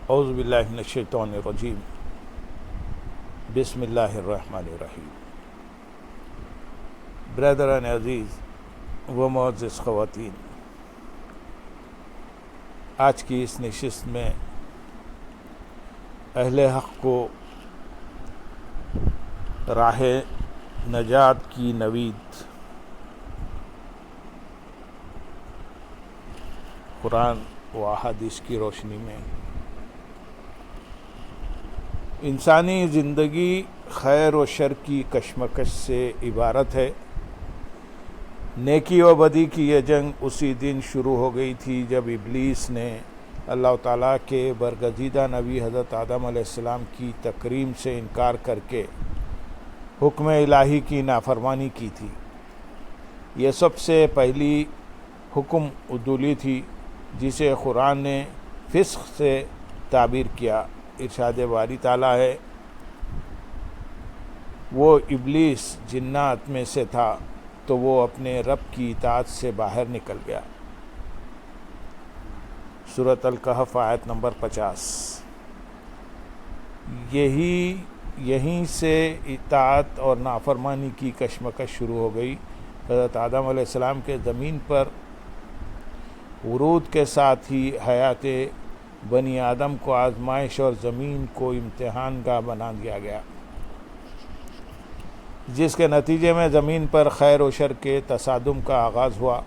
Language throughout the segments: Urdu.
اعوذ باللہ من الشیطان الرجیم بسم اللہ الرحمن الرحیم۔ برادران عزیز و معزز خواتین، آج کی اس نشست میں اہل حق کو راہ نجات کی نوید قرآن و احادیث کی روشنی میں انسانی زندگی خیر و شر کی کشمکش سے عبارت ہے۔ نیکی و بدی کی یہ جنگ اسی دن شروع ہو گئی تھی جب ابلیس نے اللہ تعالیٰ کے برگزیدہ نبی حضرت آدم علیہ السلام کی تکریم سے انکار کر کے حکم الہی کی نافرمانی کی تھی۔ یہ سب سے پہلی حکم عدولی تھی جسے قرآن نے فسق سے تعبیر کیا۔ ارشاد باری تعالیٰ ہے، وہ ابلیس جنات میں سے تھا تو وہ اپنے رب کی اطاعت سے باہر نکل گیا۔ سورۃ الکہف آیت نمبر 50۔ یہیں سے اطاعت اور نافرمانی کی کشمکش شروع ہو گئی۔ حضرت آدم علیہ السلام کے زمین پر ورود کے ساتھ ہی حیات بنی آدم کو آزمائش اور زمین کو امتحان گاہ بنا دیا گیا، جس کے نتیجے میں زمین پر خیر و شر کے تصادم کا آغاز ہوا۔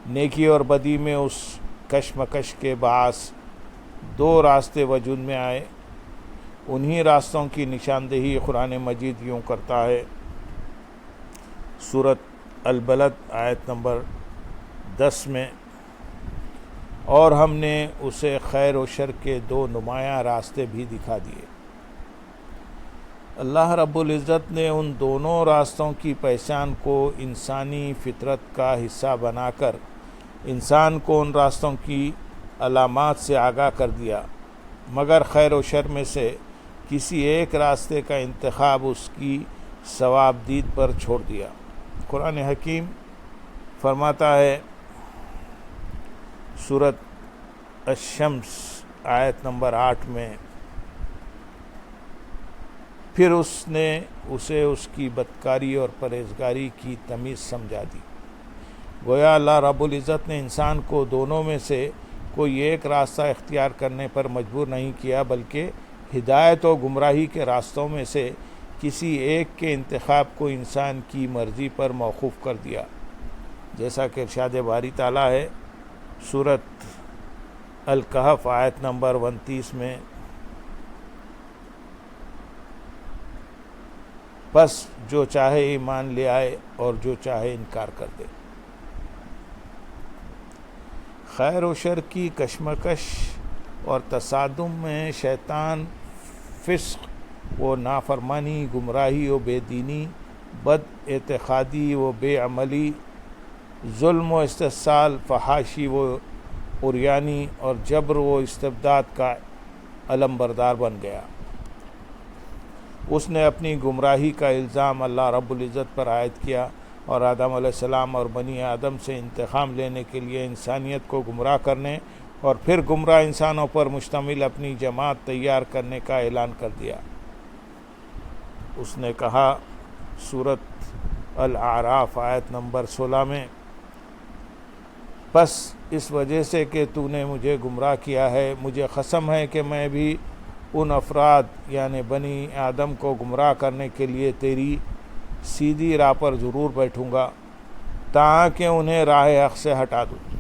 نیکی اور بدی میں اس کشمکش کے باعث دو راستے وجود میں آئے۔ انہی راستوں کی نشاندہی قرآن مجید یوں کرتا ہے۔ سورۃ البلد آیت نمبر 10 میں، اور ہم نے اسے خیر و شر کے دو نمایاں راستے بھی دکھا دیے۔ اللہ رب العزت نے ان دونوں راستوں کی پہچان کو انسانی فطرت کا حصہ بنا کر انسان کو ان راستوں کی علامات سے آگاہ کر دیا، مگر خیر و شر میں سے کسی ایک راستے کا انتخاب اس کی ثواب دید پر چھوڑ دیا۔ قرآن حکیم فرماتا ہے، سورۃ الشمس آیت نمبر 8 میں، پھر اس نے اسے اس کی بدکاری اور پرہیزگاری کی تمیز سمجھا دی۔ گویا اللہ رب العزت نے انسان کو دونوں میں سے کوئی ایک راستہ اختیار کرنے پر مجبور نہیں کیا، بلکہ ہدایت و گمراہی کے راستوں میں سے کسی ایک کے انتخاب کو انسان کی مرضی پر موقوف کر دیا، جیسا کہ ارشاد باری تعالیٰ ہے۔ سورۃ الکہف آیت نمبر 29 میں، بس جو چاہے ایمان لے آئے اور جو چاہے انکار کر دے۔ خیر و شر کی کشمکش اور تصادم میں شیطان فسق و نافرمانی، گمراہی و بے دینی، بد اعتقادی و بے عملی، ظلم و استحصال، فحاشی و عریانی اور جبر و استبداد کا علم بردار بن گیا۔ اس نے اپنی گمراہی کا الزام اللہ رب العزت پر عائد کیا اور آدم علیہ السلام اور بنی آدم سے انتقام لینے کے لیے انسانیت کو گمراہ کرنے اور پھر گمراہ انسانوں پر مشتمل اپنی جماعت تیار کرنے کا اعلان کر دیا۔ اس نے کہا، سورۃ الاعراف آیت نمبر 16 میں، بس اس وجہ سے کہ تو نے مجھے گمراہ کیا ہے، مجھے قسم ہے کہ میں بھی ان افراد یعنی بنی آدم کو گمراہ کرنے کے لیے تیری سیدھی راہ پر ضرور بیٹھوں گا تاکہ انہیں راہ حق سے ہٹا دوں۔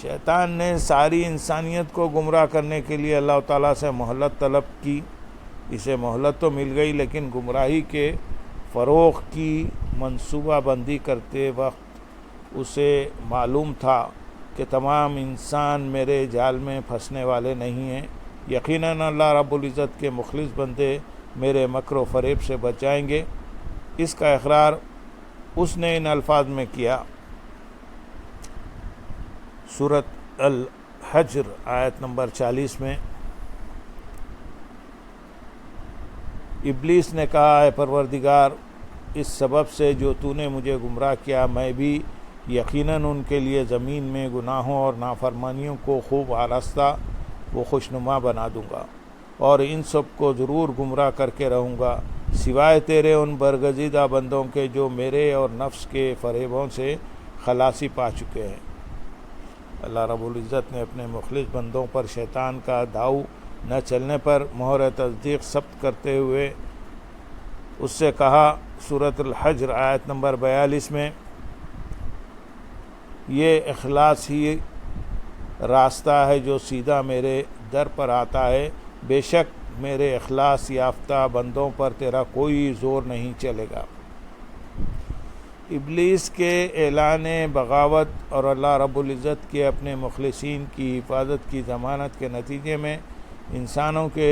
شیطان نے ساری انسانیت کو گمراہ کرنے کے لیے اللہ تعالیٰ سے مہلت طلب کی۔ اسے مہلت تو مل گئی، لیکن گمراہی کے فروغ کی منصوبہ بندی کرتے وقت اسے معلوم تھا کہ تمام انسان میرے جال میں پھنسنے والے نہیں ہیں۔ یقیناً اللہ رب العزت کے مخلص بندے میرے مکر و فریب سے بچ جائیں گے۔ اس کا اقرار اس نے ان الفاظ میں کیا۔ سورۃ الحجر آیت نمبر 40 میں، ابلیس نے کہا، اے پروردگار، اس سبب سے جو تو نے مجھے گمراہ کیا، میں بھی یقیناً ان کے لیے زمین میں گناہوں اور نافرمانیوں کو خوب آراستہ وہ خوشنما بنا دوں گا، اور ان سب کو ضرور گمراہ کر کے رہوں گا سوائے تیرے ان برگزیدہ بندوں کے جو میرے اور نفس کے فریبوں سے خلاصی پا چکے ہیں۔ اللہ رب العزت نے اپنے مخلص بندوں پر شیطان کا داؤ نہ چلنے پر مہر تصدیق ثبت کرتے ہوئے اس سے کہا، سورۃ الحجر آیت نمبر 42 میں، یہ اخلاص ہی راستہ ہے جو سیدھا میرے در پر آتا ہے، بے شک میرے اخلاص یافتہ بندوں پر تیرا کوئی زور نہیں چلے گا۔ ابلیس کے اعلان بغاوت اور اللہ رب العزت کے اپنے مخلصین کی حفاظت کی ضمانت کے نتیجے میں انسانوں کے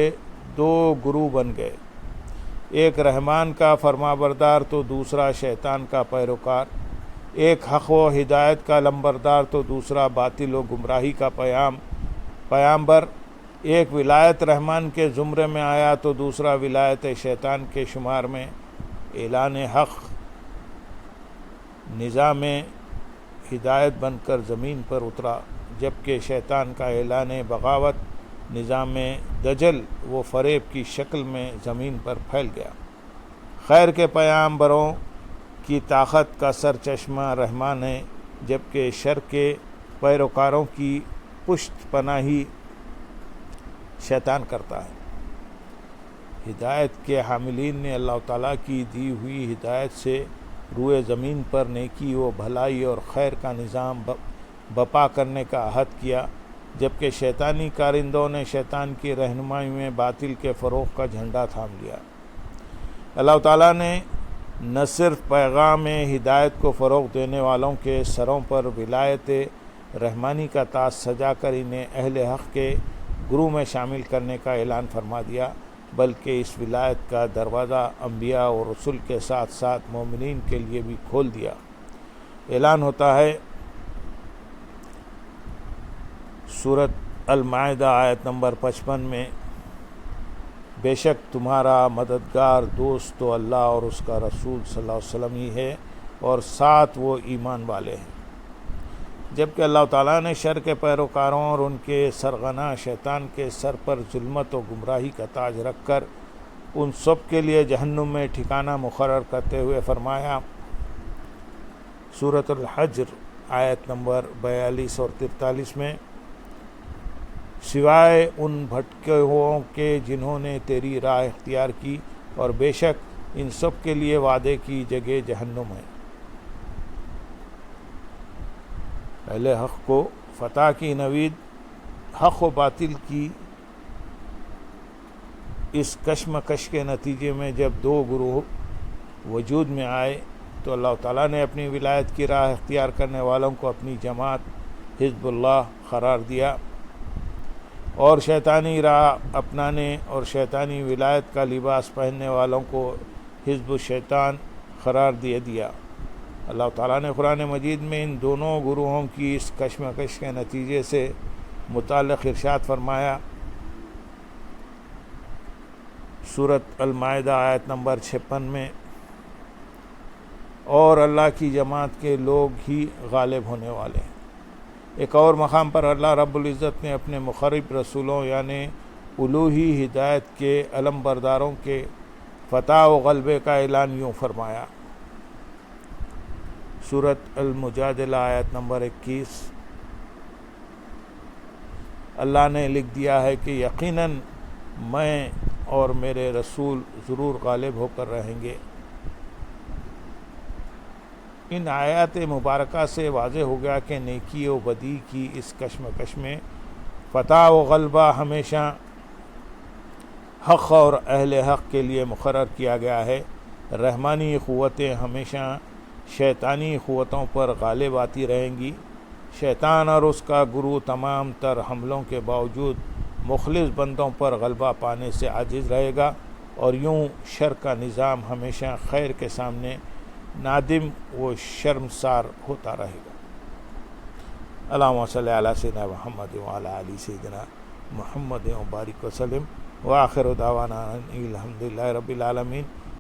دو گروہ بن گئے، ایک رحمان کا فرما بردار تو دوسرا شیطان کا پیروکار، ایک حق و ہدایت کا لمبردار تو دوسرا باطل و گمراہی کا پیامبر، ایک ولایت رحمان کے زمرے میں آیا تو دوسرا ولایت شیطان کے شمار میں۔ اعلان حق نظام ہدایت بن کر زمین پر اترا، جبکہ شیطان کا اعلان بغاوت نظام دجل و فریب کی شکل میں زمین پر پھیل گیا۔ خیر کے پیامبروں کی طاقت کا سرچشمہ رحمان ہے، جبکہ شر کے پیروکاروں کی پشت پناہی شیطان کرتا ہے۔ ہدایت کے حاملین نے اللہ تعالیٰ کی دی ہوئی ہدایت سے روئے زمین پر نیکی و بھلائی اور خیر کا نظام بپا کرنے کا عہد کیا، جبکہ شیطانی کارندوں نے شیطان کی رہنمائی میں باطل کے فروغ کا جھنڈا تھام لیا۔ اللہ تعالیٰ نے نہ صرف پیغام ہدایت کو فروغ دینے والوں کے سروں پر ولایت رحمانی کا تاج سجا کر انہیں اہل حق کے گروہ میں شامل کرنے کا اعلان فرما دیا، بلکہ اس ولایت کا دروازہ انبیاء اور رسل کے ساتھ ساتھ مومنین کے لیے بھی کھول دیا۔ اعلان ہوتا ہے سورۃ المائدہ آیت نمبر 55 میں، بے شک تمہارا مددگار دوست تو اللہ اور اس کا رسول صلی اللہ علیہ وسلم ہی ہے، اور ساتھ وہ ایمان والے ہیں۔ جبکہ اللہ تعالیٰ نے شر کے پیروکاروں اور ان کے سرغنہ شیطان کے سر پر ظلمت و گمراہی کا تاج رکھ کر ان سب کے لیے جہنم میں ٹھکانہ مقرر کرتے ہوئے فرمایا، سورۃ الحجر آیت نمبر 42 اور 43 میں، سوائے ان بھٹکے ہوئوں کے جنہوں نے تیری راہ اختیار کی، اور بے شک ان سب کے لیے وعدے کی جگہ جہنم ہے۔ اہل حق کو فتح کی نوید، حق و باطل کی اس کشمکش کے نتیجے میں جب دو گروہ وجود میں آئے تو اللہ تعالیٰ نے اپنی ولایت کی راہ اختیار کرنے والوں کو اپنی جماعت حزب اللہ قرار دیا، اور شیطانی راہ اپنانے اور شیطانی ولایت کا لباس پہننے والوں کو حزب الشیطان قرار دیا۔ اللہ تعالیٰ نے قرآن مجید میں ان دونوں گروہوں کی اس کشمکش کے نتیجے سے متعلق ارشاد فرمایا، سورۃ المائدہ آیت نمبر 56 میں، اور اللہ کی جماعت کے لوگ ہی غالب ہونے والے ہیں۔ ایک اور مقام پر اللہ رب العزت نے اپنے مقرب رسولوں یعنی الوہی ہدایت کے علم برداروں کے فتح و غلبے کا اعلان یوں فرمایا، سورۃ المجادلہ آیت نمبر 21، اللہ نے لکھ دیا ہے کہ یقیناً میں اور میرے رسول ضرور غالب ہو کر رہیں گے۔ ان آیات مبارکہ سے واضح ہو گیا کہ نیکی و بدی کی اس کشمکش میں فتح و غلبہ ہمیشہ حق اور اہل حق کے لیے مقرر کیا گیا ہے۔ رحمانی قوتیں ہمیشہ شیطانی قوتوں پر غالب آتی رہیں گی۔ شیطان اور اس کا گروہ تمام تر حملوں کے باوجود مخلص بندوں پر غلبہ پانے سے عاجز رہے گا، اور یوں شر کا نظام ہمیشہ خیر کے سامنے نادم و شرمسار ہوتا رہے گا۔ اللہم صلی علی سیدنا محمد وعلی آل سیدنا محمد وبارک وسلم، وآخر دعوانا الحمدللہ رب العالمین۔